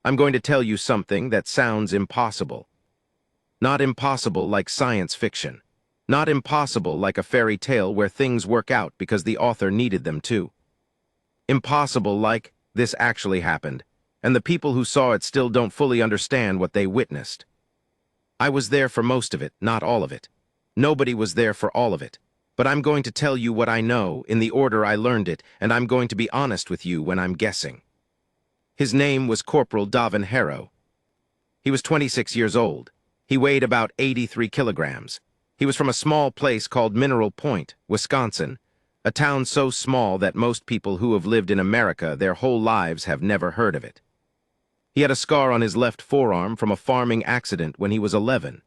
I'm going to tell you something that sounds impossible. Not impossible like science fiction. Not impossible like a fairy tale where things work out because the author needed them to. Impossible like this actually happened, and the people who saw it still don't fully understand what they witnessed. I was there for most of it, not all of it. Nobody was there for all of it. But I'm going to tell you what I know in the order I learned it, and I'm going to be honest with you when I'm guessing. His name was Corporal Davin Harrow. He was 26 years old. He weighed about 83 kilograms. He was from a small place called Mineral Point, Wisconsin, a town so small that most people who have lived in America their whole lives have never heard of it. He had a scar on his left forearm from a farming accident when he was 11.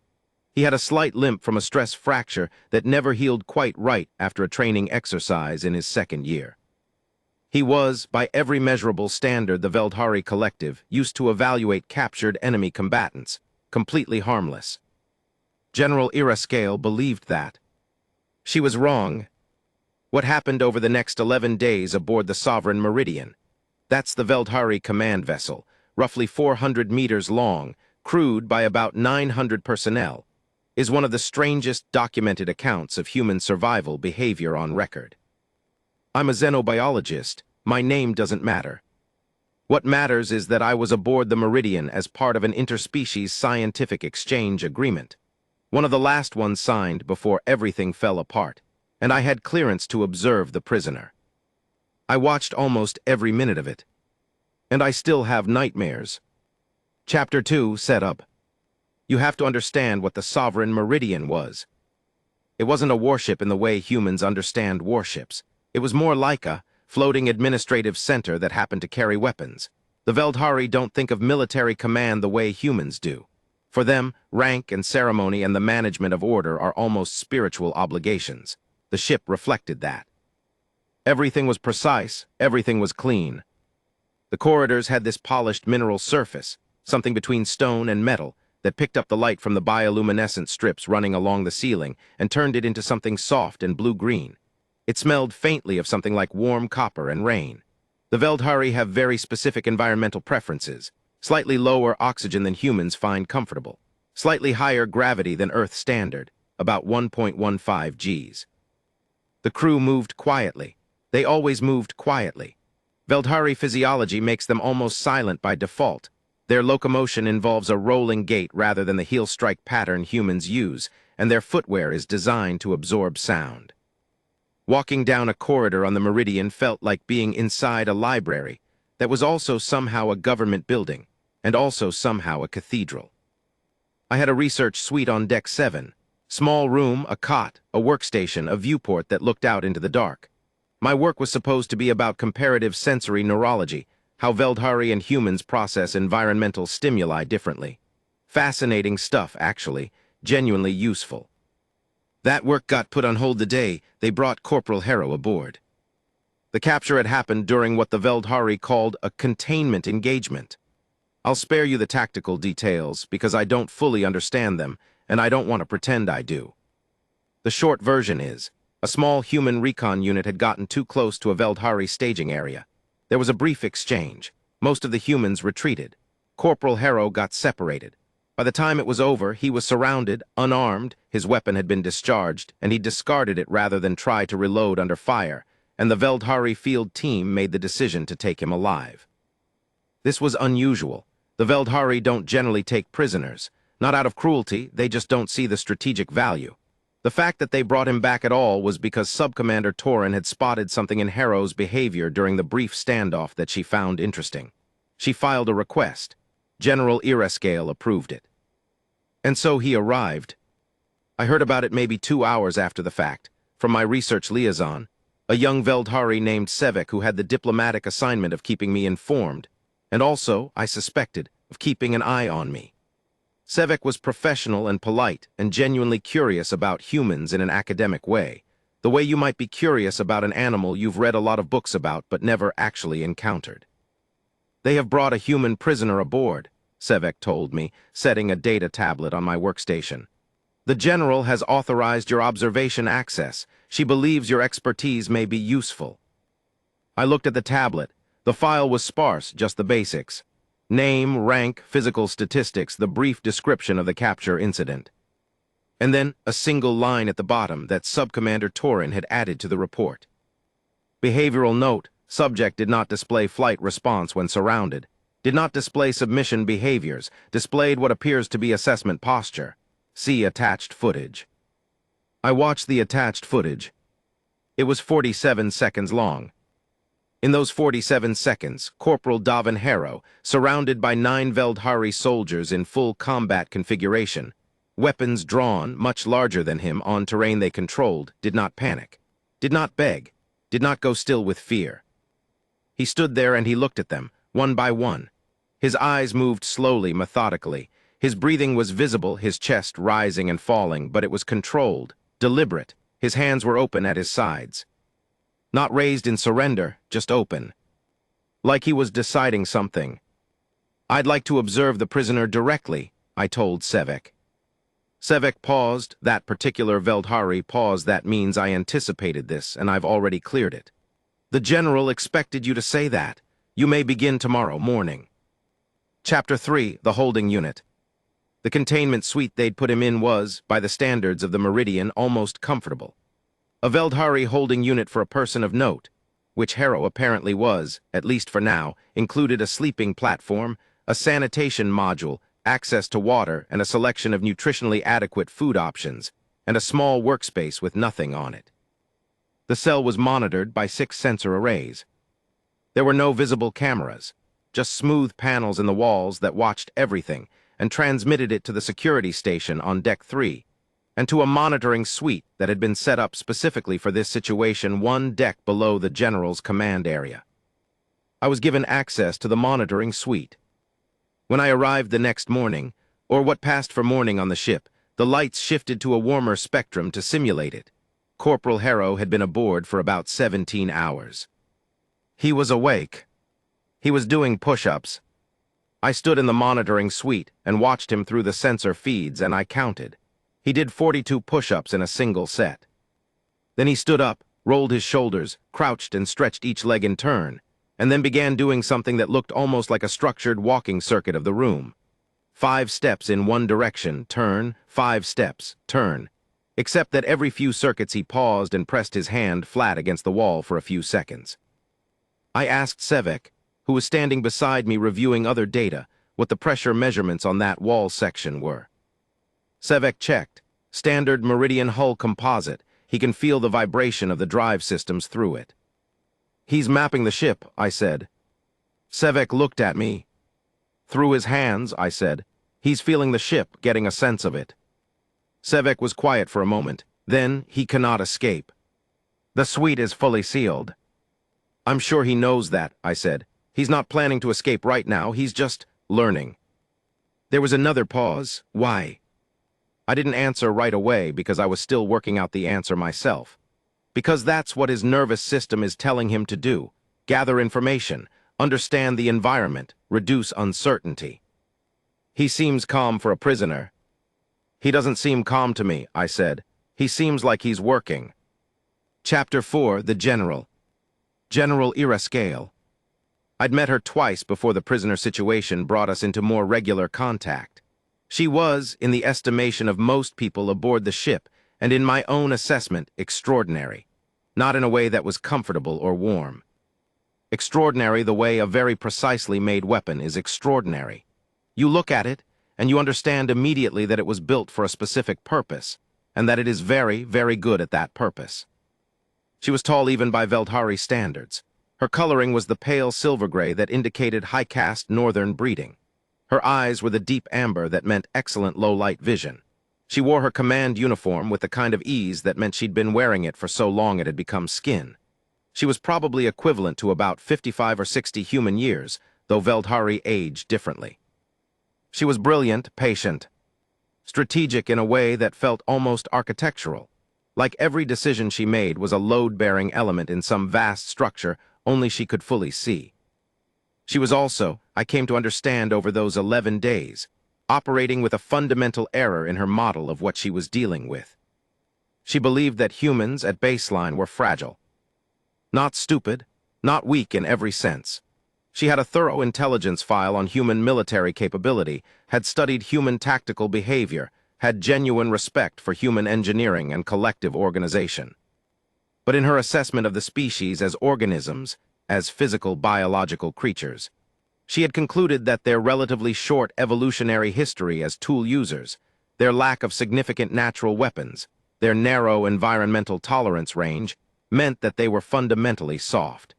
He had a slight limp from a stress fracture that never healed quite right after a training exercise in his second year. He was, by every measurable standard the Veldhari Collective used to evaluate captured enemy combatants, completely harmless. General Ircale believed that. She was wrong. What happened over the next 11 days aboard the Sovereign Meridian? That's the Veldhari command vessel, roughly 400 meters long, crewed by about 900 personnel, is one of the strangest documented accounts of human survival behavior on record. I'm a xenobiologist. My name doesn't matter. What matters is that I was aboard the Meridian as part of an interspecies scientific exchange agreement, one of the last ones signed before everything fell apart, and I had clearance to observe the prisoner. I watched almost every minute of it, and I still have nightmares. Chapter 2, Setup. You have to understand what the Sovereign Meridian was. It wasn't a warship in the way humans understand warships. It was more like a floating administrative center that happened to carry weapons. The Veldhari don't think of military command the way humans do. For them, rank and ceremony and the management of order are almost spiritual obligations. The ship reflected that. Everything was precise, everything was clean. The corridors had this polished mineral surface, something between stone and metal, that picked up the light from the bioluminescent strips running along the ceiling and turned it into something soft and blue-green. It smelled faintly of something like warm copper and rain. The Veldhari have very specific environmental preferences, slightly lower oxygen than humans find comfortable, slightly higher gravity than Earth standard, about 1.15 Gs. The crew moved quietly. They always moved quietly. Veldhari physiology makes them almost silent by default. Their locomotion involves a rolling gait rather than the heel-strike pattern humans use, and their footwear is designed to absorb sound. Walking down a corridor on the Meridian felt like being inside a library that was also somehow a government building, and also somehow a cathedral. I had a research suite on Deck 7. Small room, a cot, a workstation, a viewport that looked out into the dark. My work was supposed to be about comparative sensory neurology, how Veldhari and humans process environmental stimuli differently. Fascinating stuff, actually, genuinely useful. That work got put on hold the day they brought Corporal Harrow aboard. The capture had happened during what the Veldhari called a containment engagement. I'll spare you the tactical details because I don't fully understand them, and I don't want to pretend I do. The short version is, a small human recon unit had gotten too close to a Veldhari staging area. There was a brief exchange. Most of the humans retreated. Corporal Harrow got separated. By the time it was over, he was surrounded, unarmed, his weapon had been discharged, and he discarded it rather than try to reload under fire, and the Veldhari field team made the decision to take him alive. This was unusual. The Veldhari don't generally take prisoners. Not out of cruelty, they just don't see the strategic value. The fact that they brought him back at all was because Subcommander Torin had spotted something in Harrow's behavior during the brief standoff that she found interesting. She filed a request. General Ircale approved it. And so he arrived. I heard about it maybe 2 hours after the fact, from my research liaison, a young Veldhari named Sevek who had the diplomatic assignment of keeping me informed, and also, I suspected, of keeping an eye on me. Sevek was professional and polite and genuinely curious about humans in an academic way, the way you might be curious about an animal you've read a lot of books about but never actually encountered. They have brought a human prisoner aboard, Sevek told me, setting a data tablet on my workstation. The General has authorized your observation access. She believes your expertise may be useful. I looked at the tablet. The file was sparse, just the basics. Name, rank, physical statistics, the brief description of the capture incident. And then a single line at the bottom that Subcommander Torin had added to the report. Behavioral note: subject did not display flight response when surrounded, did not display submission behaviors, displayed what appears to be assessment posture. See attached footage. I watched the attached footage. It was 47 seconds long. In those 47 seconds, Corporal Davin Harrow, surrounded by 9 Veldhari soldiers in full combat configuration, weapons drawn, much larger than him, on terrain they controlled, did not panic, did not beg, did not go still with fear. He stood there and he looked at them, one by one. His eyes moved slowly, methodically. His breathing was visible, his chest rising and falling, but it was controlled, deliberate. His hands were open at his sides. Not raised in surrender, just open. Like he was deciding something. "I'd like to observe the prisoner directly," I told Sevek. Sevek paused. That particular Veldhari pause. That means I anticipated this, and I've already cleared it. "The General expected you to say that. You may begin tomorrow morning." Chapter 3, the holding unit. The containment suite they'd put him in was, by the standards of the Meridian, almost comfortable. A Veldhari holding unit for a person of note, which Harrow apparently was, at least for now, included a sleeping platform, a sanitation module, access to water, and a selection of nutritionally adequate food options, and a small workspace with nothing on it. The cell was monitored by 6 sensor arrays. There were no visible cameras, just smooth panels in the walls that watched everything and transmitted it to the security station on Deck 3, and to a monitoring suite that had been set up specifically for this situation 1 deck below the General's command area. I was given access to the monitoring suite. When I arrived the next morning, or what passed for morning on the ship, the lights shifted to a warmer spectrum to simulate it. Corporal Harrow had been aboard for about 17 hours. He was awake. He was doing push-ups. I stood in the monitoring suite and watched him through the sensor feeds, and I counted. He did 42 push-ups in a single set. Then he stood up, rolled his shoulders, crouched and stretched each leg in turn, and then began doing something that looked almost like a structured walking circuit of the room. 5 steps in one direction, turn, 5 steps, turn, except that every few circuits he paused and pressed his hand flat against the wall for a few seconds. I asked Sevek, who was standing beside me reviewing other data, what the pressure measurements on that wall section were. Sevek checked. Standard Meridian hull composite. He can feel the vibration of the drive systems through it. "He's mapping the ship," I said. Sevek looked at me. "Through his hands," I said. "He's feeling the ship, getting a sense of it." Sevek was quiet for a moment. Then, "He cannot escape. The suite is fully sealed." "I'm sure he knows that," I said. "He's not planning to escape right now. He's just learning." There was another pause. "Why?" I didn't answer right away because I was still working out the answer myself. Because that's what his nervous system is telling him to do. Gather information, understand the environment, reduce uncertainty. "He seems calm for a prisoner." "He doesn't seem calm to me," I said. "He seems like he's working." Chapter 4, the General. General Ircale. I'd met her twice before the prisoner situation brought us into more regular contact. She was, in the estimation of most people aboard the ship, and in my own assessment, extraordinary. Not in a way that was comfortable or warm. Extraordinary the way a very precisely made weapon is extraordinary. You look at it, and you understand immediately that it was built for a specific purpose, and that it is very, very good at that purpose. She was tall even by Veldhari standards. Her coloring was the pale silver gray that indicated high-caste northern breeding. Her eyes were the deep amber that meant excellent low-light vision. She wore her command uniform with the kind of ease that meant she'd been wearing it for so long it had become skin. She was probably equivalent to about 55 or 60 human years, though Veldhari aged differently. She was brilliant, patient, strategic in a way that felt almost architectural. Like every decision she made was a load-bearing element in some vast structure only she could fully see. She was also, I came to understand over those 11 days, operating with a fundamental error in her model of what she was dealing with. She believed that humans at baseline were fragile. Not stupid, not weak in every sense. She had a thorough intelligence file on human military capability, had studied human tactical behavior, had genuine respect for human engineering and collective organization. But in her assessment of the species as organisms, as physical biological creatures, she had concluded that their relatively short evolutionary history as tool users, their lack of significant natural weapons, their narrow environmental tolerance range, meant that they were fundamentally soft.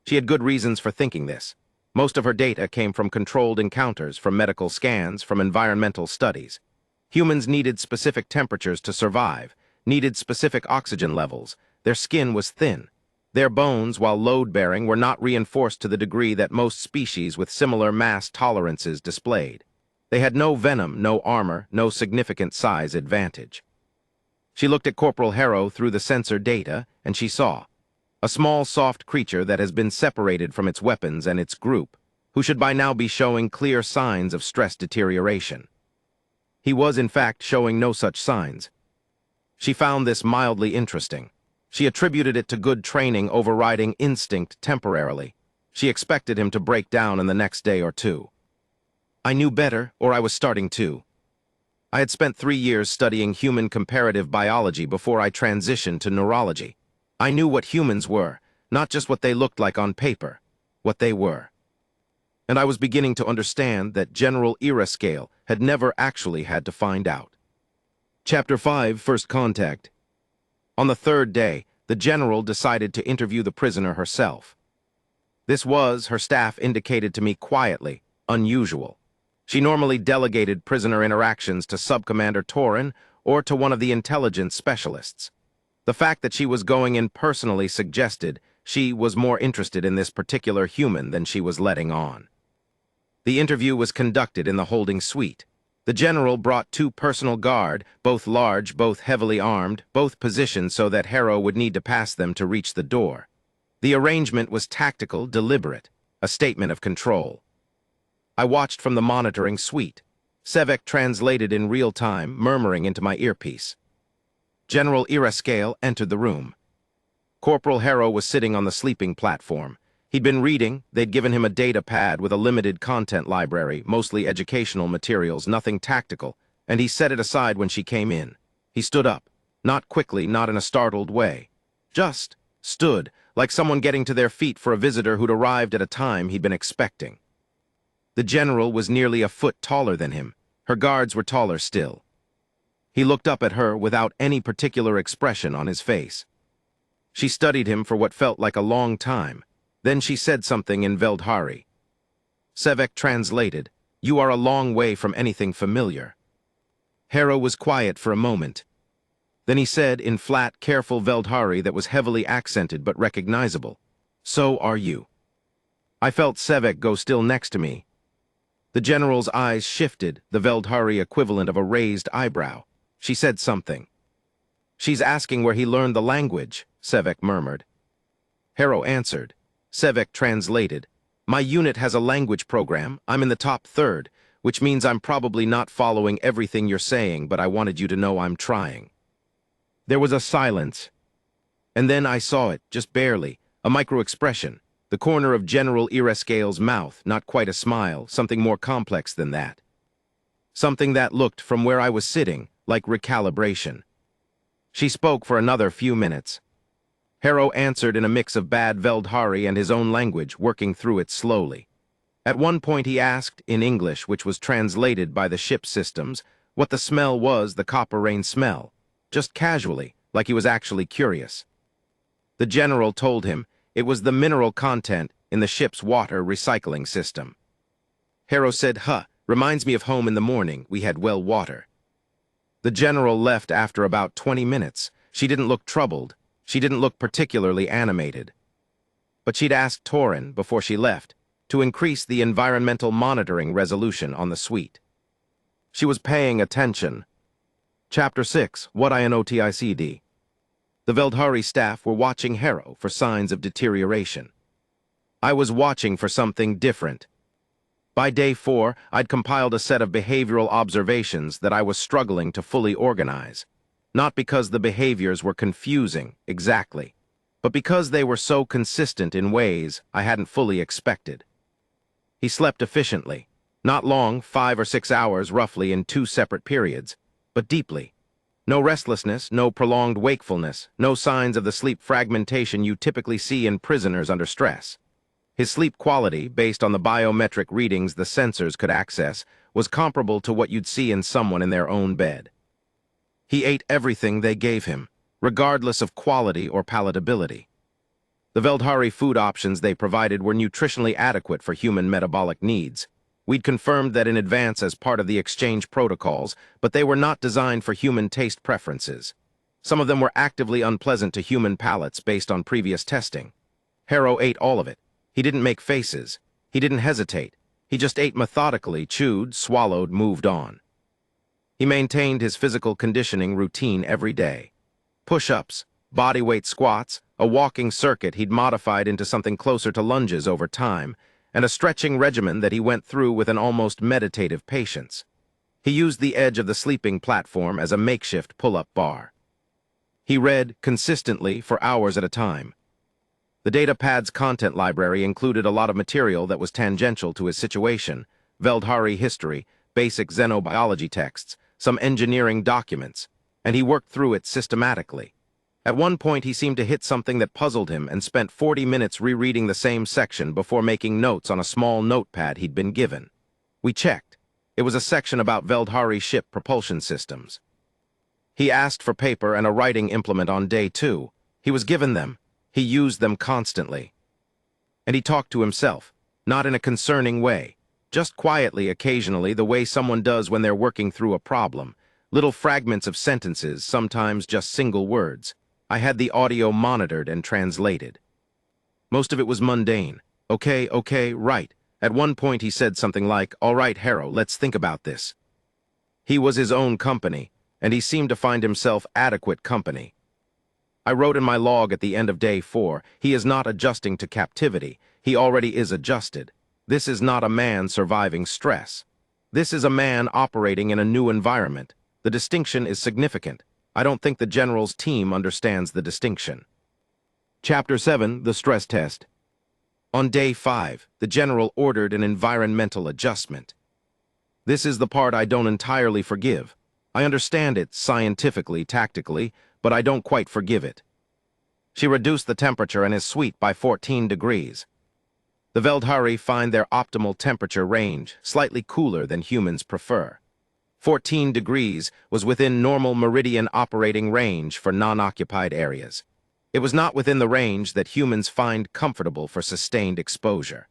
She had good reasons for thinking this. Most of her data came from controlled encounters, from medical scans, from environmental studies. Humans needed specific temperatures to survive, needed specific oxygen levels. Their skin was thin. Their bones, while load-bearing, were not reinforced to the degree that most species with similar mass tolerances displayed. They had no venom, no armor, no significant size advantage. She looked at Corporal Harrow through the sensor data, and she saw a small, soft creature that has been separated from its weapons and its group, who should by now be showing clear signs of stress deterioration. He was, in fact, showing no such signs. She found this mildly interesting. She attributed it to good training overriding instinct temporarily. She expected him to break down in the next day or two. I knew better, or I was starting to. I had spent 3 years studying human comparative biology before I transitioned to neurology. I knew what humans were, not just what they looked like on paper, what they were. And I was beginning to understand that General Ircale had never actually had to find out. Chapter 5, First Contact. On the 3rd day, the general decided to interview the prisoner herself. This was, her staff indicated to me quietly, unusual. She normally delegated prisoner interactions to Subcommander Torin or to one of the intelligence specialists. The fact that she was going in personally suggested she was more interested in this particular human than she was letting on. The interview was conducted in the holding suite. The general brought 2 personal guard, both large, both heavily armed, both positioned so that Harrow would need to pass them to reach the door. The arrangement was tactical, deliberate, a statement of control. I watched from the monitoring suite. Sevek translated in real time, murmuring into my earpiece. General Ircale entered the room. Corporal Harrow was sitting on the sleeping platform. He'd been reading. They'd given him a data pad with a limited content library, mostly educational materials, nothing tactical, and he set it aside when she came in. He stood up, not quickly, not in a startled way. Just stood, like someone getting to their feet for a visitor who'd arrived at a time he'd been expecting. The general was nearly a foot taller than him. Her guards were taller still. He looked up at her without any particular expression on his face. She studied him for what felt like a long time. Then she said something in Veldhari. Sevek translated, "You are a long way from anything familiar." Harrow was quiet for a moment. Then he said in flat, careful Veldhari that was heavily accented but recognizable, "So are you." I felt Sevek go still next to me. The general's eyes shifted, the Veldhari equivalent of a raised eyebrow. She said something. "She's asking where he learned the language," Sevek murmured. Harrow answered. Sevek translated, "My unit has a language program. I'm in the top 3rd, which means I'm probably not following everything you're saying, but I wanted you to know I'm trying." There was a silence. And then I saw it, just barely, a micro-expression, the corner of General Ircale's mouth, not quite a smile, something more complex than that. Something that looked, from where I was sitting, like recalibration. She spoke for another few minutes. Harrow answered in a mix of bad Veldhari and his own language, working through it slowly. At one point he asked, in English, which was translated by the ship systems, what the smell was, the copper rain smell, just casually, like he was actually curious. The general told him it was the mineral content in the ship's water recycling system. Harrow said, reminds me of home in the morning, we had well water." The general left after about 20 minutes. She didn't look troubled. She didn't look particularly animated. But she'd asked Torin, before she left, to increase the environmental monitoring resolution on the suite. She was paying attention. Chapter 6, What I NOTICD. The Veldhari staff were watching Harrow for signs of deterioration. I was watching for something different. By day 4, I'd compiled a set of behavioral observations that I was struggling to fully organize. Not because the behaviors were confusing, exactly, but because they were so consistent in ways I hadn't fully expected. He slept efficiently, not long, 5 or 6 hours roughly in 2 separate periods, but deeply. No restlessness, no prolonged wakefulness, no signs of the sleep fragmentation you typically see in prisoners under stress. His sleep quality, based on the biometric readings the sensors could access, was comparable to what you'd see in someone in their own bed. He ate everything they gave him, regardless of quality or palatability. The Veldhari food options they provided were nutritionally adequate for human metabolic needs. We'd confirmed that in advance as part of the exchange protocols, but they were not designed for human taste preferences. Some of them were actively unpleasant to human palates based on previous testing. Harrow ate all of it. He didn't make faces. He didn't hesitate. He just ate methodically, chewed, swallowed, moved on. He maintained his physical conditioning routine every day. Push-ups, bodyweight squats, a walking circuit he'd modified into something closer to lunges over time, and a stretching regimen that he went through with an almost meditative patience. He used the edge of the sleeping platform as a makeshift pull-up bar. He read consistently for hours at a time. The datapad's content library included a lot of material that was tangential to his situation: Veldhari history, basic xenobiology texts, some engineering documents, and he worked through it systematically. At one point, he seemed to hit something that puzzled him and spent 40 minutes rereading the same section before making notes on a small notepad he'd been given. We checked. It was a section about Veldhari ship propulsion systems. He asked for paper and a writing implement on day 2. He was given them. He used them constantly. And he talked to himself, not in a concerning way, just quietly occasionally, the way someone does when they're working through a problem. Little fragments of sentences, sometimes just single words. I had the audio monitored and translated. Most of it was mundane. Okay, right. At one point he said something like, "All right, Harrow, let's think about this." He was his own company, and he seemed to find himself adequate company. I wrote in my log at the end of day 4, he is not adjusting to captivity. He already is adjusted. This is not a man surviving stress. This is a man operating in a new environment. The distinction is significant. I don't think the General's team understands the distinction. Chapter 7, The Stress Test. On day 5, the General ordered an environmental adjustment. This is the part I don't entirely forgive. I understand it scientifically, tactically, but I don't quite forgive it. She reduced the temperature in his suite by 14 degrees. The Veldhari find their optimal temperature range slightly cooler than humans prefer. 14 degrees was within normal meridian operating range for non-occupied areas. It was not within the range that humans find comfortable for sustained exposure.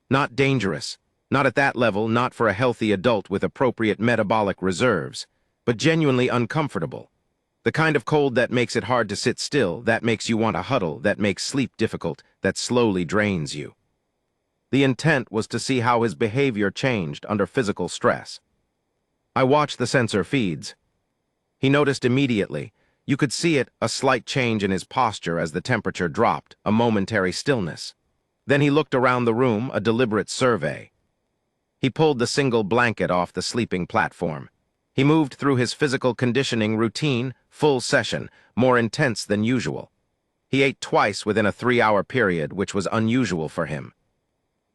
Not dangerous, not at that level, not for a healthy adult with appropriate metabolic reserves, but genuinely uncomfortable. The kind of cold that makes it hard to sit still, that makes you want to huddle, that makes sleep difficult, that slowly drains you. The intent was to see how his behavior changed under physical stress. I watched the sensor feeds. He noticed immediately. You could see it, a slight change in his posture as the temperature dropped, a momentary stillness. Then he looked around the room, a deliberate survey. He pulled the single blanket off the sleeping platform. He moved through his physical conditioning routine, full session, more intense than usual. He ate twice within a 3-hour period, which was unusual for him.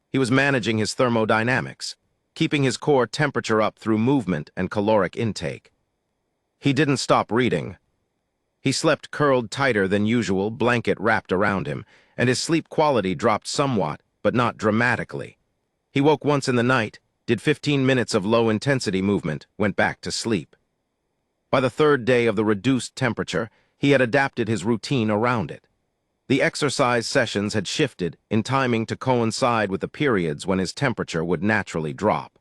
He was managing his thermodynamics, keeping his core temperature up through movement and caloric intake. He didn't stop reading. He slept curled tighter than usual, blanket wrapped around him, and his sleep quality dropped somewhat, but not dramatically. He woke once in the night, did 15 minutes of low-intensity movement, went back to sleep. By the 3rd day of the reduced temperature, he had adapted his routine around it. The exercise sessions had shifted in timing to coincide with the periods when his temperature would naturally drop.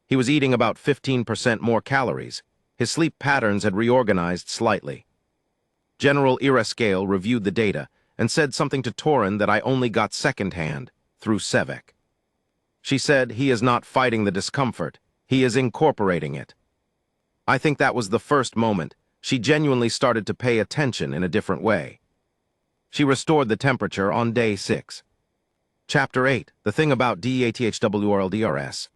He was eating about 15% more calories. His sleep patterns had reorganized slightly. General Ircale reviewed the data and said something to Torin that I only got secondhand through Sevek. She said he is not fighting the discomfort, he is incorporating it. I think that was the first moment she genuinely started to pay attention in a different way. She restored the temperature on day 6. Chapter 8, The Thing About Deathworlders.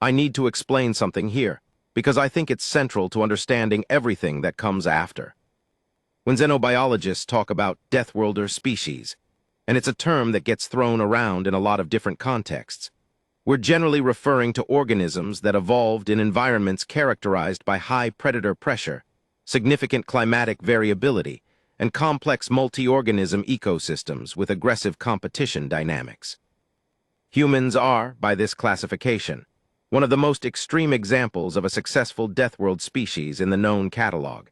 I need to explain something here, because I think it's central to understanding everything that comes after. when xenobiologists talk about deathworlder species, and it's a term that gets thrown around in a lot of different contexts. We're generally referring to organisms that evolved in environments characterized by high predator pressure, significant climatic variability, and complex multi-organism ecosystems with aggressive competition dynamics. Humans are, by this classification, one of the most extreme examples of a successful deathworld species in the known catalog.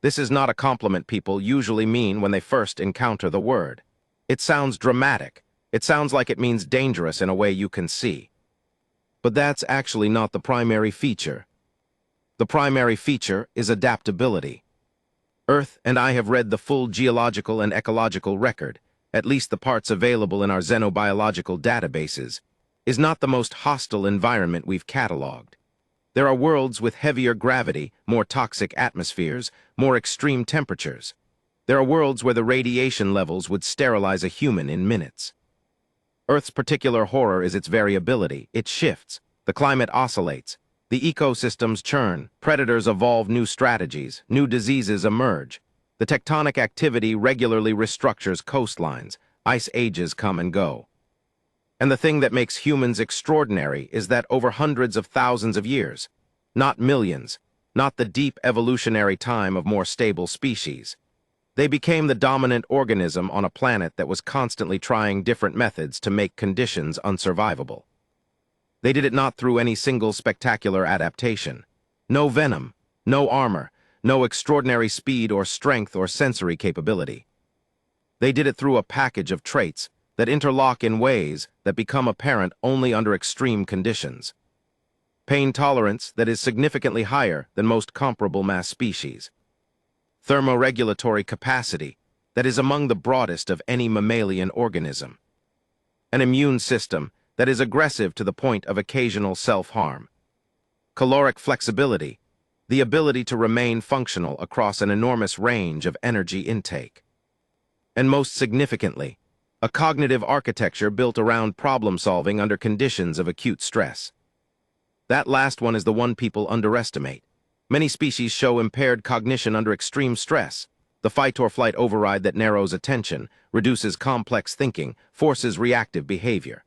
This is not a compliment people usually mean when they first encounter the word. It sounds dramatic. It sounds like it means dangerous in a way you can see. But that's actually not the primary feature. The primary feature is adaptability. Earth and I have read the full geological and ecological record, at least the parts available in our xenobiological databases, is not the most hostile environment we've cataloged. There are worlds with heavier gravity, more toxic atmospheres, more extreme temperatures. There are worlds where the radiation levels would sterilize a human in minutes. Earth's particular horror is its variability. It shifts. The climate oscillates. The ecosystems churn. Predators evolve new strategies. New diseases emerge. The tectonic activity regularly restructures coastlines. Ice ages come and go. And the thing that makes humans extraordinary is that over hundreds of thousands of years, not millions, not the deep evolutionary time of more stable species, they became the dominant organism on a planet that was constantly trying different methods to make conditions unsurvivable. They did it not through any single spectacular adaptation. No venom, no armor, no extraordinary speed or strength or sensory capability. They did it through a package of traits that interlock in ways that become apparent only under extreme conditions. Pain tolerance that is significantly higher than most comparable mass species. Thermoregulatory capacity that is among the broadest of any mammalian organism. An immune system that is aggressive to the point of occasional self-harm. Caloric flexibility, the ability to remain functional across an enormous range of energy intake. And most significantly, a cognitive architecture built around problem-solving under conditions of acute stress. That last one is the one people underestimate. Many species show impaired cognition under extreme stress. The fight-or-flight override that narrows attention, reduces complex thinking, forces reactive behavior.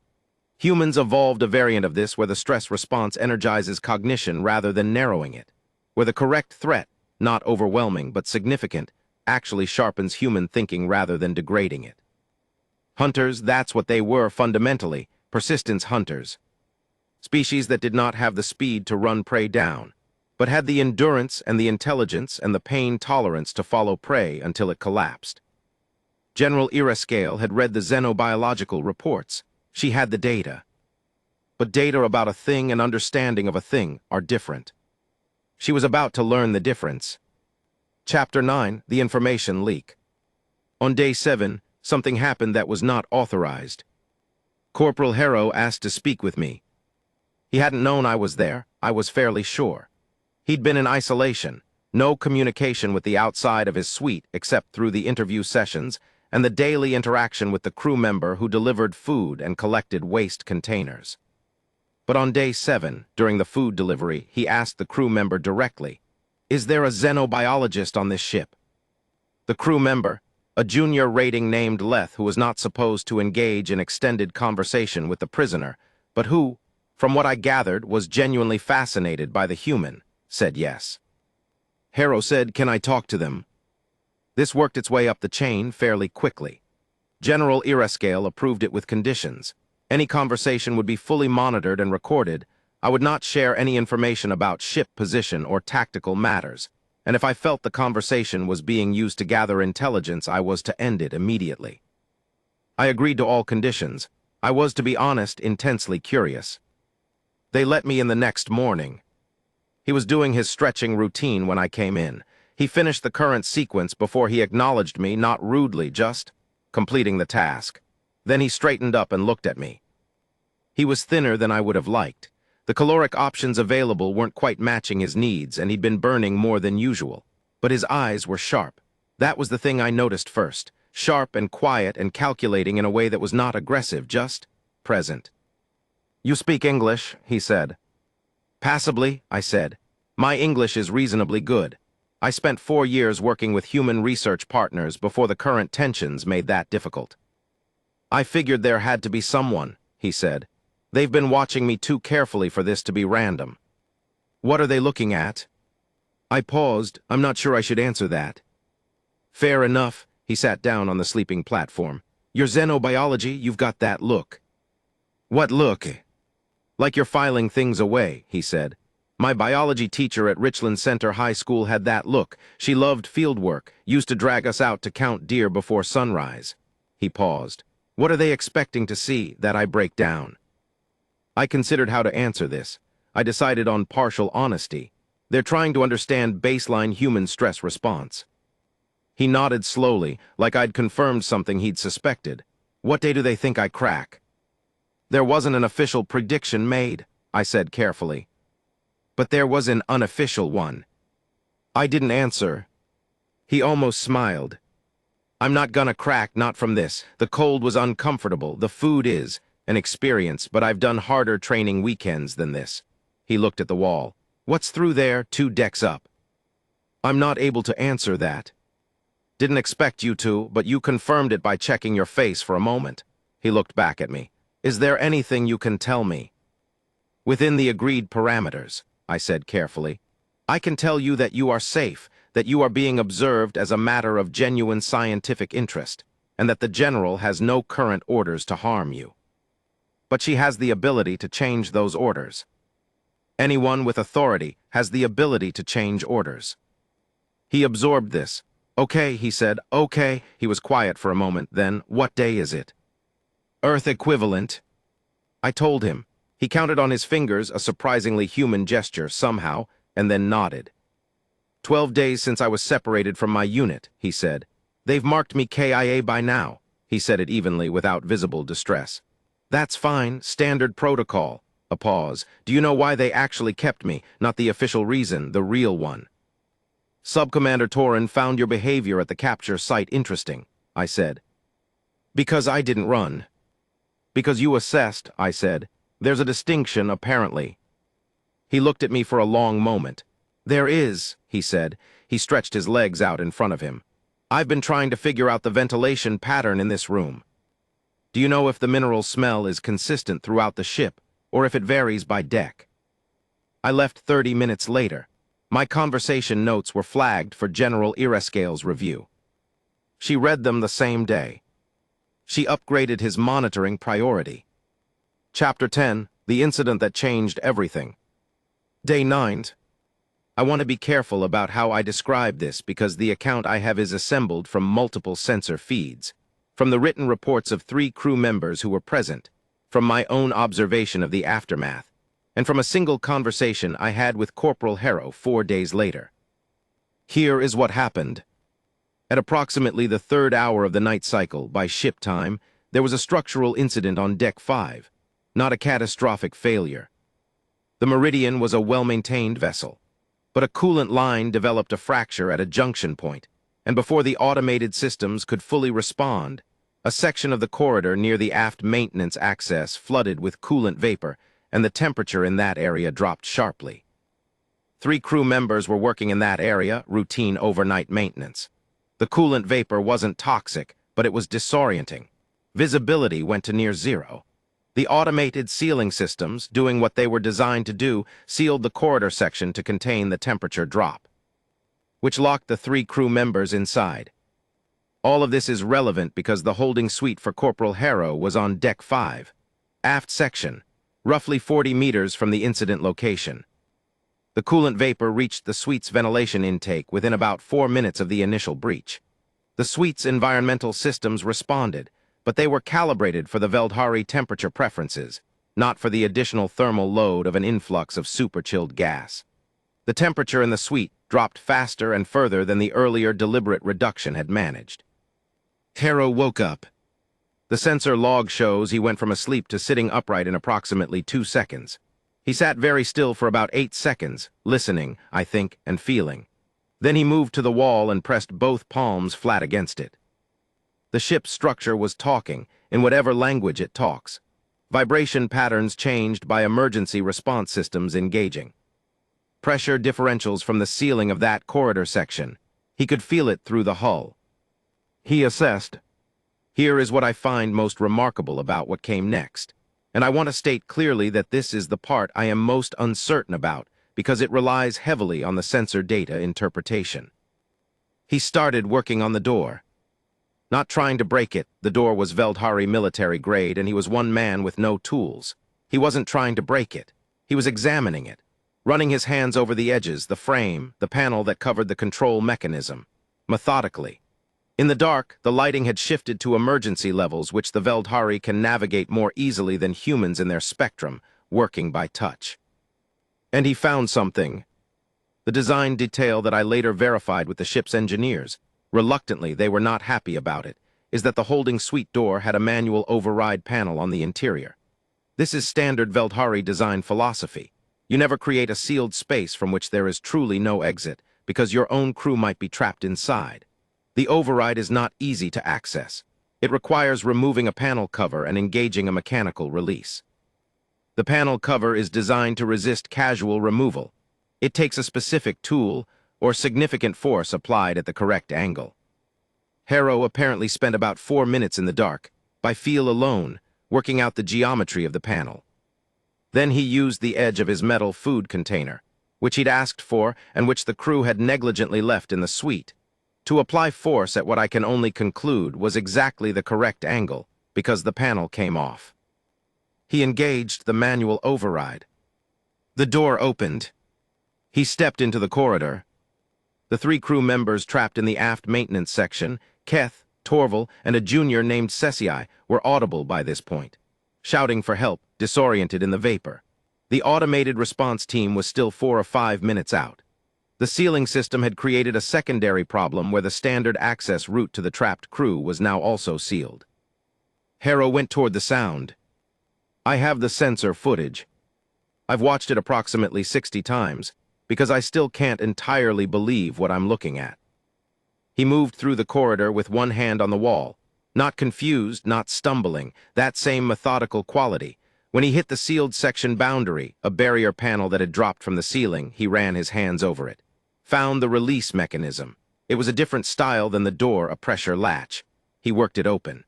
Humans evolved a variant of this where the stress response energizes cognition rather than narrowing it, where the correct threat, not overwhelming but significant, actually sharpens human thinking rather than degrading it. Hunters, that's what they were fundamentally, persistence hunters. Species that did not have the speed to run prey down, but had the endurance and the intelligence and the pain tolerance to follow prey until it collapsed. General Ircale had read the xenobiological reports. She had the data. But data about a thing and understanding of a thing are different. She was about to learn the difference. Chapter 9, The Information Leak. On day 7, something happened that was not authorized. Corporal Harrow asked to speak with me. He hadn't known I was there, I was fairly sure. He'd been in isolation, no communication with the outside of his suite except through the interview sessions and the daily interaction with the crew member who delivered food and collected waste containers. But on day 7, during the food delivery, he asked the crew member directly, "Is there a xenobiologist on this ship?" The crew member, a junior rating named Leth, who was not supposed to engage in extended conversation with the prisoner, but who, from what I gathered, was genuinely fascinated by the human, said yes. Harrow said, "Can I talk to them?" This worked its way up the chain fairly quickly. General Ircale approved it with conditions. Any conversation would be fully monitored and recorded. I would not share any information about ship position or tactical matters, and if I felt the conversation was being used to gather intelligence, I was to end it immediately. I agreed to all conditions. I was, to be honest, intensely curious. They let me in the next morning. He was doing his stretching routine when I came in. He finished the current sequence before he acknowledged me, not rudely, just completing the task. Then he straightened up and looked at me. He was thinner than I would have liked. The caloric options available weren't quite matching his needs, and he'd been burning more than usual. But his eyes were sharp. That was the thing I noticed first. Sharp and quiet and calculating in a way that was not aggressive, just present. "You speak English," he said. "Passably," I said. "My English is reasonably good." I spent 4 years working with human research partners before the current tensions made that difficult. I figured there had to be someone, he said. They've been watching me too carefully for this to be random. What are they looking at? I paused. I'm not sure I should answer that. Fair enough. He sat down on the sleeping platform. Your xenobiology, you've got that look. What look? Like you're filing things away, he said. My biology teacher at Richland Center High School had that look. She loved field work, used to drag us out to count deer before sunrise. He paused. What are they expecting to see that I break down? I considered how to answer this. I decided on partial honesty. They're trying to understand baseline human stress response. He nodded slowly, like I'd confirmed something he'd suspected. What day do they think I crack? There wasn't an official prediction made, I said carefully. But there was an unofficial one. I didn't answer. He almost smiled. I'm not gonna crack, not from this. The cold was uncomfortable, the food is an experience, but I've done harder training weekends than this. He looked at the wall. What's through there, 2 decks up? I'm not able to answer that. Didn't expect you to, but you confirmed it by checking your face for a moment. He looked back at me. Is there anything you can tell me? Within the agreed parameters, I said carefully. I can tell you that you are safe, that you are being observed as a matter of genuine scientific interest, and that the general has no current orders to harm you. But she has the ability to change those orders. Anyone with authority has the ability to change orders. He absorbed this. Okay, he said, okay. He was quiet for a moment, then, what day is it? Earth equivalent. I told him. He counted on his fingers, a surprisingly human gesture somehow, and then nodded. 12 days since I was separated from my unit, he said. They've marked me KIA by now. He said it evenly without visible distress. That's fine, standard protocol. A pause. Do you know why they actually kept me? Not the official reason, the real one. Subcommander Torin found your behavior at the capture site interesting, I said. Because I didn't run. Because you assessed, I said. There's a distinction, apparently. He looked at me for a long moment. There is, he said. He stretched his legs out in front of him. I've been trying to figure out the ventilation pattern in this room. Do you know if the mineral smell is consistent throughout the ship, or if it varies by deck? I left 30 minutes later. My conversation notes were flagged for General Ircale's review. She read them the same day. She upgraded his monitoring priority. Chapter 10, the incident that changed everything. Day 9. I want to be careful about how I describe this because the account I have is assembled from multiple sensor feeds, from the written reports of 3 crew members who were present, from my own observation of the aftermath, and from a single conversation I had with Corporal Harrow 4 days later. Here is what happened. At approximately the 3rd hour of the night cycle, by ship time, there was a structural incident on Deck 5, not a catastrophic failure. The Meridian was a well-maintained vessel, but a coolant line developed a fracture at a junction point, and before the automated systems could fully respond, a section of the corridor near the aft maintenance access flooded with coolant vapor, and the temperature in that area dropped sharply. 3 crew members were working in that area, routine overnight maintenance. The coolant vapor wasn't toxic, but it was disorienting. Visibility went to near zero. The automated sealing systems, doing what they were designed to do, sealed the corridor section to contain the temperature drop, which locked the 3 crew members inside. All of this is relevant because the holding suite for Corporal Harrow was on Deck 5, aft section, roughly 40 meters from the incident location. The coolant vapor reached the suite's ventilation intake within about 4 minutes of the initial breach. The suite's environmental systems responded, but they were calibrated for the Veldhari temperature preferences, not for the additional thermal load of an influx of super-chilled gas. The temperature in the suite dropped faster and further than the earlier deliberate reduction had managed. Harrow woke up. The sensor log shows he went from asleep to sitting upright in approximately 2 seconds. He sat very still for about 8 seconds, listening, I think, and feeling. Then he moved to the wall and pressed both palms flat against it. The ship's structure was talking, in whatever language it talks. Vibration patterns changed by emergency response systems engaging. Pressure differentials from the ceiling of that corridor section. He could feel it through the hull. He assessed, "Here is what I find most remarkable about what came next. And I want to state clearly that this is the part I am most uncertain about because it relies heavily on the sensor data interpretation." He started working on the door. Not trying to break it, the door was Veldhari military grade and he was one man with no tools. He wasn't trying to break it. He was examining it, running his hands over the edges, the frame, the panel that covered the control mechanism, methodically. In the dark, the lighting had shifted to emergency levels which the Veldhari can navigate more easily than humans in their spectrum, working by touch. And he found something. The design detail that I later verified with the ship's engineers, reluctantly they were not happy about it, is that the holding suite door had a manual override panel on the interior. This is standard Veldhari design philosophy. You never create a sealed space from which there is truly no exit, because your own crew might be trapped inside. The override is not easy to access. It requires removing a panel cover and engaging a mechanical release. The panel cover is designed to resist casual removal. It takes a specific tool or significant force applied at the correct angle. Harrow apparently spent about 4 minutes in the dark, by feel alone, working out the geometry of the panel. Then he used the edge of his metal food container, which he'd asked for and which the crew had negligently left in the suite, to apply force at what I can only conclude was exactly the correct angle, because the panel came off. He engaged the manual override. The door opened. He stepped into the corridor. The 3 crew members trapped in the aft maintenance section, Keth, Torval, and a junior named Cecii, were audible by this point, shouting for help, disoriented in the vapor. The automated response team was still 4 or 5 minutes out. The sealing system had created a secondary problem where the standard access route to the trapped crew was now also sealed. Harrow went toward the sound. "I have the sensor footage. I've watched it approximately 60 times, because I still can't entirely believe what I'm looking at." He moved through the corridor with one hand on the wall, not confused, not stumbling, that same methodical quality. When he hit the sealed section boundary, a barrier panel that had dropped from the ceiling, he ran his hands over it. Found the release mechanism. It was a different style than the door, a pressure latch. He worked it open.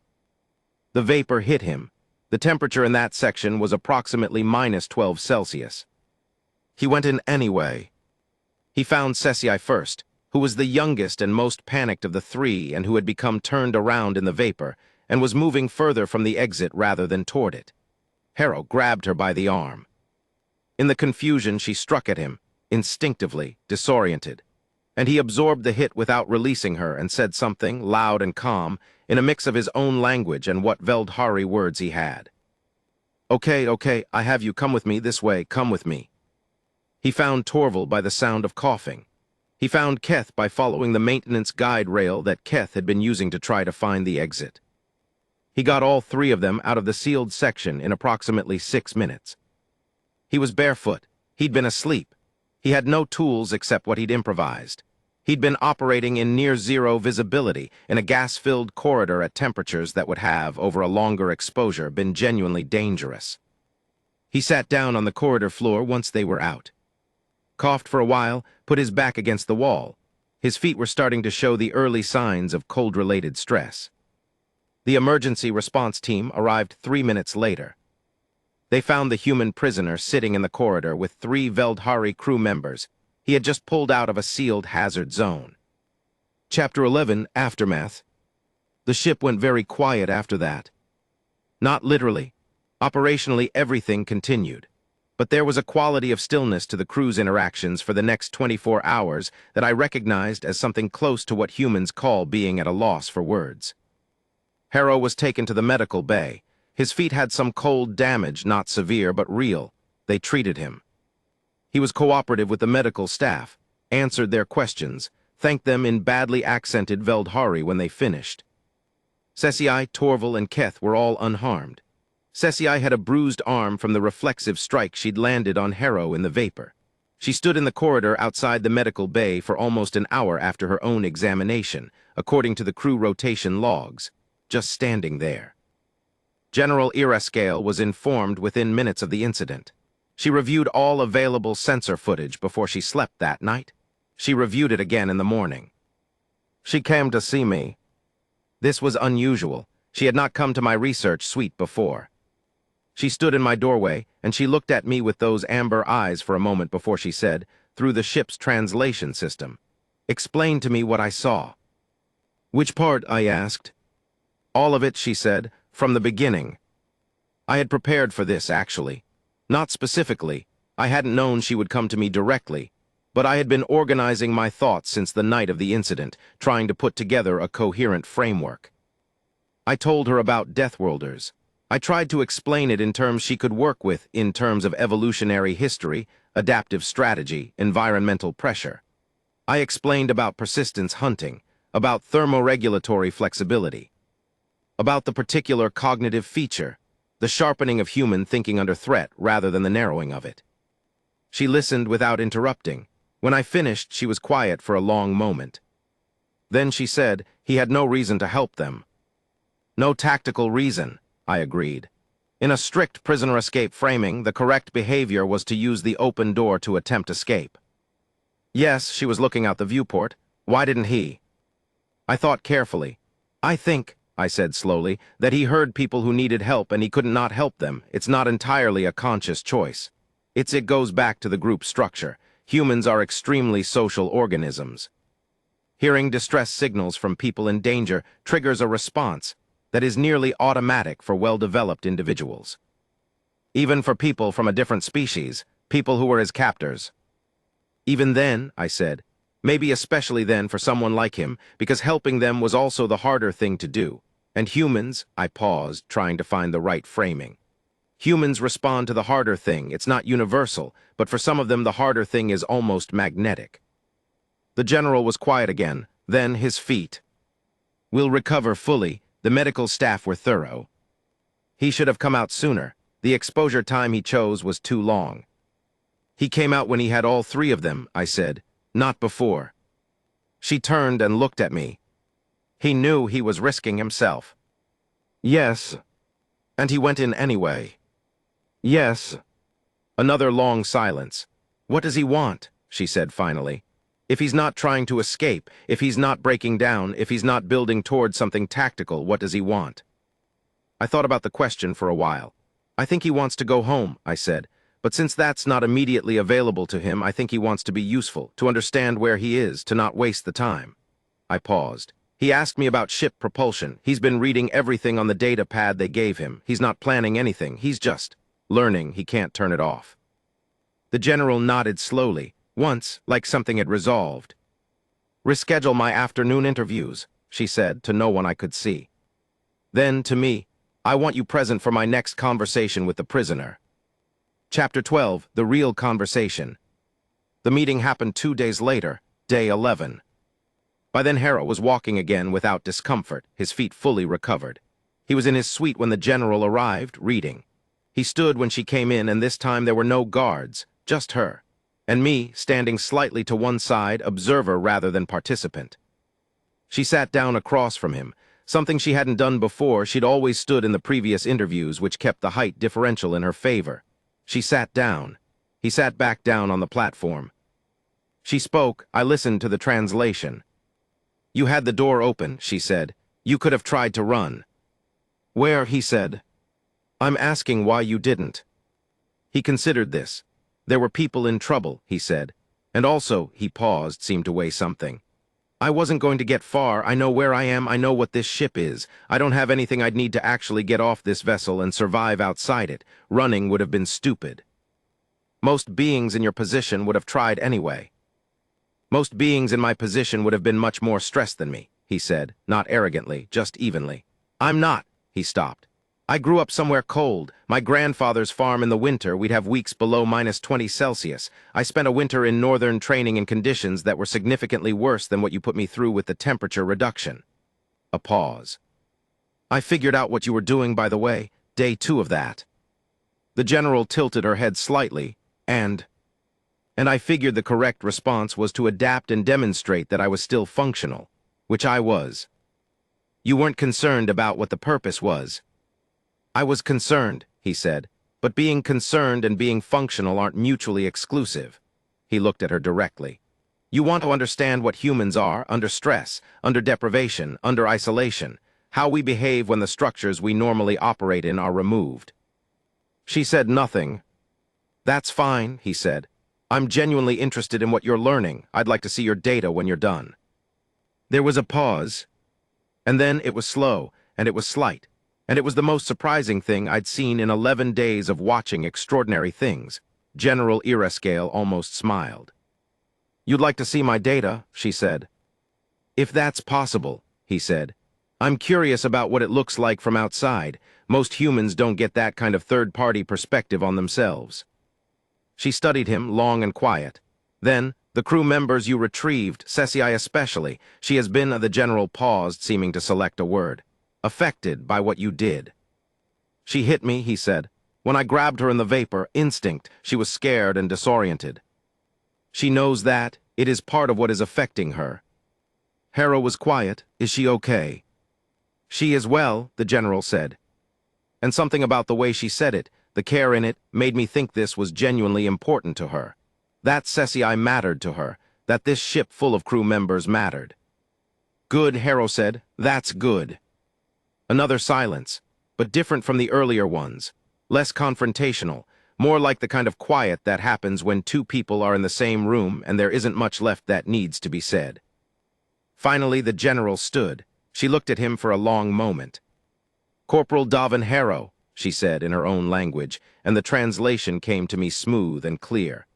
The vapor hit him. The temperature in that section was approximately -12 Celsius. He went in anyway. He found Cecii first, who was the youngest and most panicked of the 3 and who had become turned around in the vapor and was moving further from the exit rather than toward it. Harrow grabbed her by the arm. In the confusion, she struck at him, instinctively, disoriented, and he absorbed the hit without releasing her and said something, loud and calm, in a mix of his own language and what Veldhari words he had. Okay, I have you. Come with me this way, come with me." He found Torval by the sound of coughing. He found Keth by following the maintenance guide rail that Keth had been using to try to find the exit. He got all 3 of them out of the sealed section in approximately 6 minutes. He was barefoot. He'd been asleep. He had no tools except what he'd improvised. He'd been operating in near-zero visibility in a gas-filled corridor at temperatures that would have, over a longer exposure, been genuinely dangerous. He sat down on the corridor floor once they were out. Coughed for a while, put his back against the wall. His feet were starting to show the early signs of cold-related stress. The emergency response team arrived 3 minutes later. They found the human prisoner sitting in the corridor with 3 Veldhari crew members. He had just pulled out of a sealed hazard zone. Chapter 11, Aftermath. The ship went very quiet after that. Not literally. Operationally, everything continued. But there was a quality of stillness to the crew's interactions for the next 24 hours that I recognized as something close to what humans call being at a loss for words. Harrow was taken to the medical bay. His feet had some cold damage, not severe, but real. They treated him. He was cooperative with the medical staff, answered their questions, thanked them in badly accented Veldhari when they finished. Cecii, Torval, and Keth were all unharmed. Cecii had a bruised arm from the reflexive strike she'd landed on Harrow in the vapor. She stood in the corridor outside the medical bay for almost an hour after her own examination, according to the crew rotation logs, just standing there. General Ircale was informed within minutes of the incident. She reviewed all available sensor footage before she slept that night. She reviewed it again in the morning. She came to see me. This was unusual. She had not come to my research suite before. She stood in my doorway, and she looked at me with those amber eyes for a moment before she said, through the ship's translation system, "Explain to me what I saw." "Which part?" I asked. "All of it," she said, "from the beginning." I had prepared for this, actually. Not specifically. I hadn't known she would come to me directly, but I had been organizing my thoughts since the night of the incident, trying to put together a coherent framework. I told her about Deathworlders. I tried to explain it in terms she could work with, in terms of evolutionary history, adaptive strategy, environmental pressure. I explained about persistence hunting, about thermoregulatory flexibility, about the particular cognitive feature, the sharpening of human thinking under threat rather than the narrowing of it. She listened without interrupting. When I finished, she was quiet for a long moment. Then she said he had no reason to help them. "No tactical reason," I agreed. In a strict prisoner escape framing, the correct behavior was to use the open door to attempt escape. Yes, she was looking out the viewport. Why didn't he? I thought carefully. "I think," I said slowly, "that he heard people who needed help and he couldn't not help them. It's not entirely a conscious choice. It goes back to the group structure. Humans are extremely social organisms. Hearing distress signals from people in danger triggers a response that is nearly automatic for well-developed individuals. Even for people from a different species, people who were his captors. Even then," I said, "maybe especially then for someone like him, because helping them was also the harder thing to do. And humans," I paused, trying to find the right framing. "Humans respond to the harder thing. It's not universal, but for some of them the harder thing is almost magnetic." The general was quiet again, then his feet. "We'll recover fully. The medical staff were thorough. He should have come out sooner. The exposure time he chose was too long." "He came out when he had all three of them," I said, "not before." She turned and looked at me. "He knew he was risking himself." "Yes." "And he went in anyway." "Yes." Another long silence. "What does he want?" she said finally. "If he's not trying to escape, if he's not breaking down, if he's not building towards something tactical, what does he want?" I thought about the question for a while. "I think he wants to go home," I said. "But since that's not immediately available to him, I think he wants to be useful, to understand where he is, to not waste the time." I paused. "He asked me about ship propulsion. He's been reading everything on the data pad they gave him. He's not planning anything. He's just learning he can't turn it off." The general nodded slowly, once like something had resolved. "Reschedule my afternoon interviews," she said to no one I could see. Then, to me, "I want you present for my next conversation with the prisoner." Chapter 12, The Real Conversation. The meeting happened 2 days later, day 11. By then Hera was walking again without discomfort, his feet fully recovered. He was in his suite when the general arrived, reading. He stood when she came in, and this time there were no guards, just her. And me, standing slightly to one side, observer rather than participant. She sat down across from him, something she hadn't done before. She'd always stood in the previous interviews, which kept the height differential in her favor. She sat down. He sat back down on the platform. She spoke. I listened to the translation. "You had the door open," she said. "You could have tried to run." "Where?" he said. "I'm asking why you didn't." He considered this. "There were people in trouble," he said. "And also," he paused, seemed to weigh something. "I wasn't going to get far. I know where I am. I know what this ship is. I don't have anything I'd need to actually get off this vessel and survive outside it. Running would have been stupid. Most beings in your position would have tried anyway. Most beings in my position would have been much more stressed than me," he said, not arrogantly, just evenly. "I'm not," he stopped. "I grew up somewhere cold. My grandfather's farm in the winter, we'd have weeks below -20 Celsius. I spent a winter in northern training in conditions that were significantly worse than what you put me through with the temperature reduction." A pause. "I figured out what you were doing, by the way. Day 2 of that." The general tilted her head slightly, and I figured the correct response was to adapt and demonstrate that I was still functional, which I was. "You weren't concerned about what the purpose was." "I was concerned," he said, But being concerned and being functional aren't mutually exclusive. He looked at her directly. You want to understand what humans are under stress, under deprivation, under isolation, how we behave when the structures we normally operate in are removed. She said nothing. That's fine, he said. I'm genuinely interested in what you're learning. I'd like to see your data when you're done. There was a pause, and then it was slow, and it was slight, and it was the most surprising thing I'd seen in 11 days of watching extraordinary things. General Ircale almost smiled. You'd like to see my data, she said. If that's possible, he said. I'm curious about what it looks like from outside. Most humans don't get that kind of third-party perspective on themselves. She studied him, long and quiet. Then, the crew members you retrieved, Cecil especially, she has been, the general paused, seeming to select a word, affected by what you did. She hit me, he said. When I grabbed her in the vapor, instinct, she was scared and disoriented. She knows that. It is part of what is affecting her. Harrow was quiet. Is she okay? She is well, the general said. And something about the way she said it, the care in it, made me think this was genuinely important to her. That Cecil mattered to her, that this ship full of crew members mattered. Good, Harrow said. That's good. Another silence, but different from the earlier ones. Less confrontational, more like the kind of quiet that happens when two people are in the same room and there isn't much left that needs to be said. Finally, the general stood. She looked at him for a long moment. Corporal Davin Harrow, she said in her own language, and the translation came to me smooth and clear.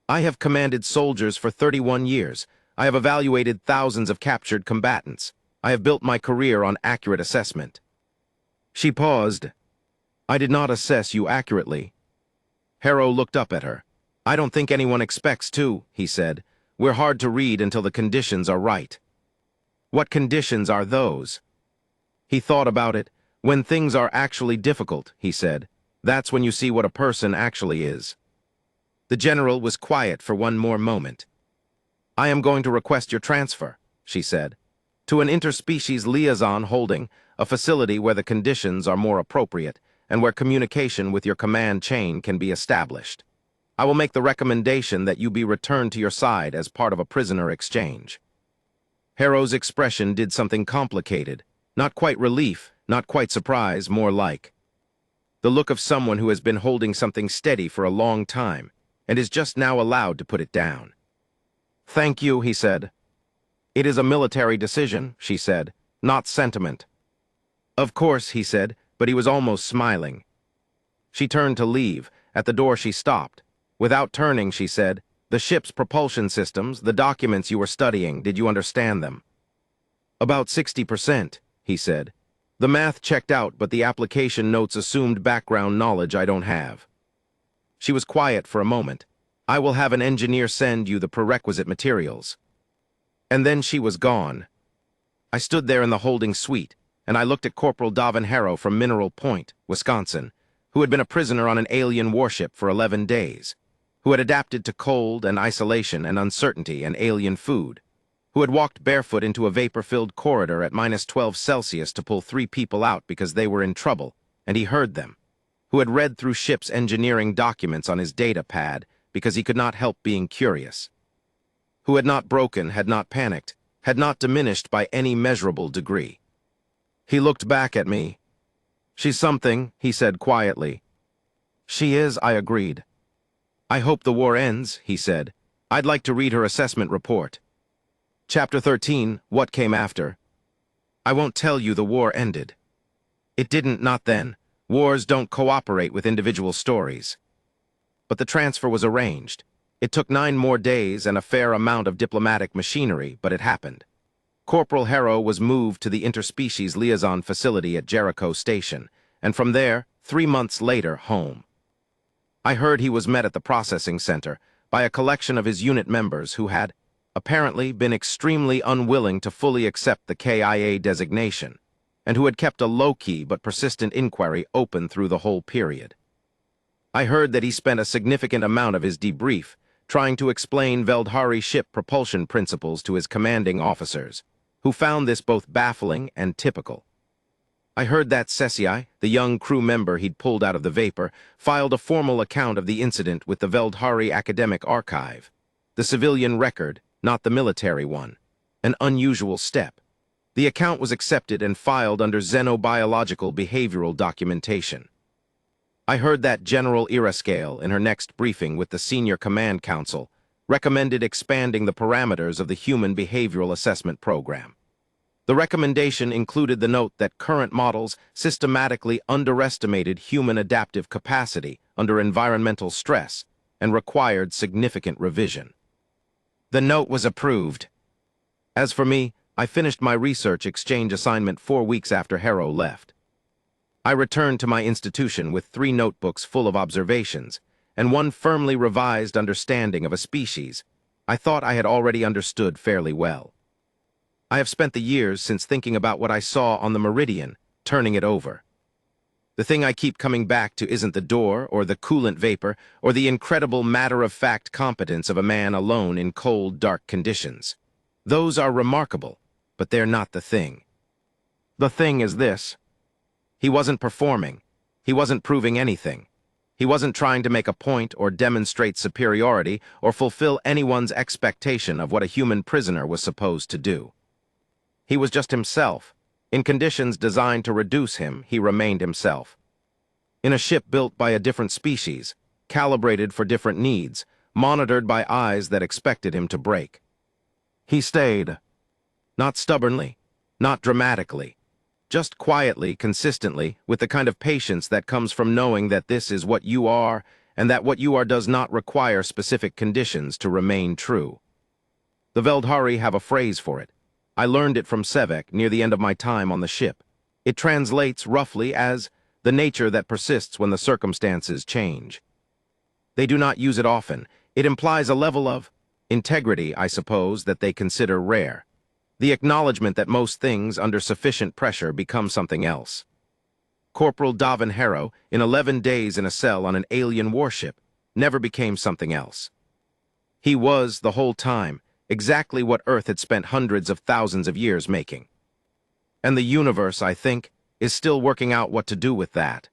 I have commanded soldiers for 31 years. I have evaluated thousands of captured combatants. I have built my career on accurate assessment. She paused. I did not assess you accurately. Harrow looked up at her. I don't think anyone expects to, he said. We're hard to read until the conditions are right. What conditions are those? He thought about it. When things are actually difficult, he said. That's when you see what a person actually is. The general was quiet for one more moment. I am going to request your transfer, she said, to an interspecies liaison holding, a facility where the conditions are more appropriate and where communication with your command chain can be established. I will make the recommendation that you be returned to your side as part of a prisoner exchange. Harrow's expression did something complicated, not quite relief, not quite surprise, more like the look of someone who has been holding something steady for a long time and is just now allowed to put it down. Thank you, he said. It is a military decision, she said, not sentiment. Of course, he said, but he was almost smiling. She turned to leave. At the door she stopped. Without turning, she said, the ship's propulsion systems, the documents you were studying, did you understand them? About 60%, he said. The math checked out, but the application notes assumed background knowledge I don't have. She was quiet for a moment. I will have an engineer send you the prerequisite materials. And then she was gone. I stood there in the holding suite, and I looked at Corporal Davin Harrow from Mineral Point, Wisconsin, who had been a prisoner on an alien warship for 11 days, who had adapted to cold and isolation and uncertainty and alien food, who had walked barefoot into a vapor-filled corridor at -12 Celsius to pull 3 people out because they were in trouble, and he heard them, who had read through ship's engineering documents on his data pad because he could not help being curious, who had not broken, had not panicked, had not diminished by any measurable degree. He looked back at me. She's something, he said quietly. She is, I agreed. I hope the war ends, he said. I'd like to read her assessment report. Chapter 13, What Came After. I won't tell you the war ended. It didn't, not then. Wars don't cooperate with individual stories. But the transfer was arranged. It took 9 more days and a fair amount of diplomatic machinery, but it happened. Corporal Harrow was moved to the interspecies liaison facility at Jericho Station, and from there, 3 months later, home. I heard he was met at the processing center by a collection of his unit members who had, apparently, been extremely unwilling to fully accept the KIA designation, and who had kept a low-key but persistent inquiry open through the whole period. I heard that he spent a significant amount of his debrief trying to explain Veldhari ship propulsion principles to his commanding officers, who found this both baffling and typical. I heard that Cecii, the young crew member he'd pulled out of the vapor, filed a formal account of the incident with the Veldhari Academic Archive. The civilian record, not the military one. An unusual step. The account was accepted and filed under xenobiological behavioral documentation. I heard that General Ircale, in her next briefing with the Senior Command Council, recommended expanding the parameters of the Human Behavioral Assessment Program. The recommendation included the note that current models systematically underestimated human adaptive capacity under environmental stress and required significant revision. The note was approved. As for me, I finished my research exchange assignment 4 weeks after Harrow left. I returned to my institution with 3 notebooks full of observations and one firmly revised understanding of a species I thought I had already understood fairly well. I have spent the years since thinking about what I saw on the Meridian, turning it over. The thing I keep coming back to isn't the door or the coolant vapor or the incredible matter-of-fact competence of a man alone in cold, dark conditions. Those are remarkable, but they're not the thing. The thing is this. He wasn't performing. He wasn't proving anything. He wasn't trying to make a point or demonstrate superiority or fulfill anyone's expectation of what a human prisoner was supposed to do. He was just himself. In conditions designed to reduce him, he remained himself. In a ship built by a different species, calibrated for different needs, monitored by eyes that expected him to break. He stayed. Not stubbornly, not dramatically, just quietly, consistently, with the kind of patience that comes from knowing that this is what you are and that what you are does not require specific conditions to remain true. The Veldhari have a phrase for it. I learned it from Sevek near the end of my time on the ship. It translates roughly as the nature that persists when the circumstances change. They do not use it often. It implies a level of integrity, I suppose, that they consider rare. The acknowledgement that most things under sufficient pressure become something else. Corporal Davin Harrow, in 11 days in a cell on an alien warship, never became something else. He was, the whole time, exactly what Earth had spent hundreds of thousands of years making. And the universe, I think, is still working out what to do with that.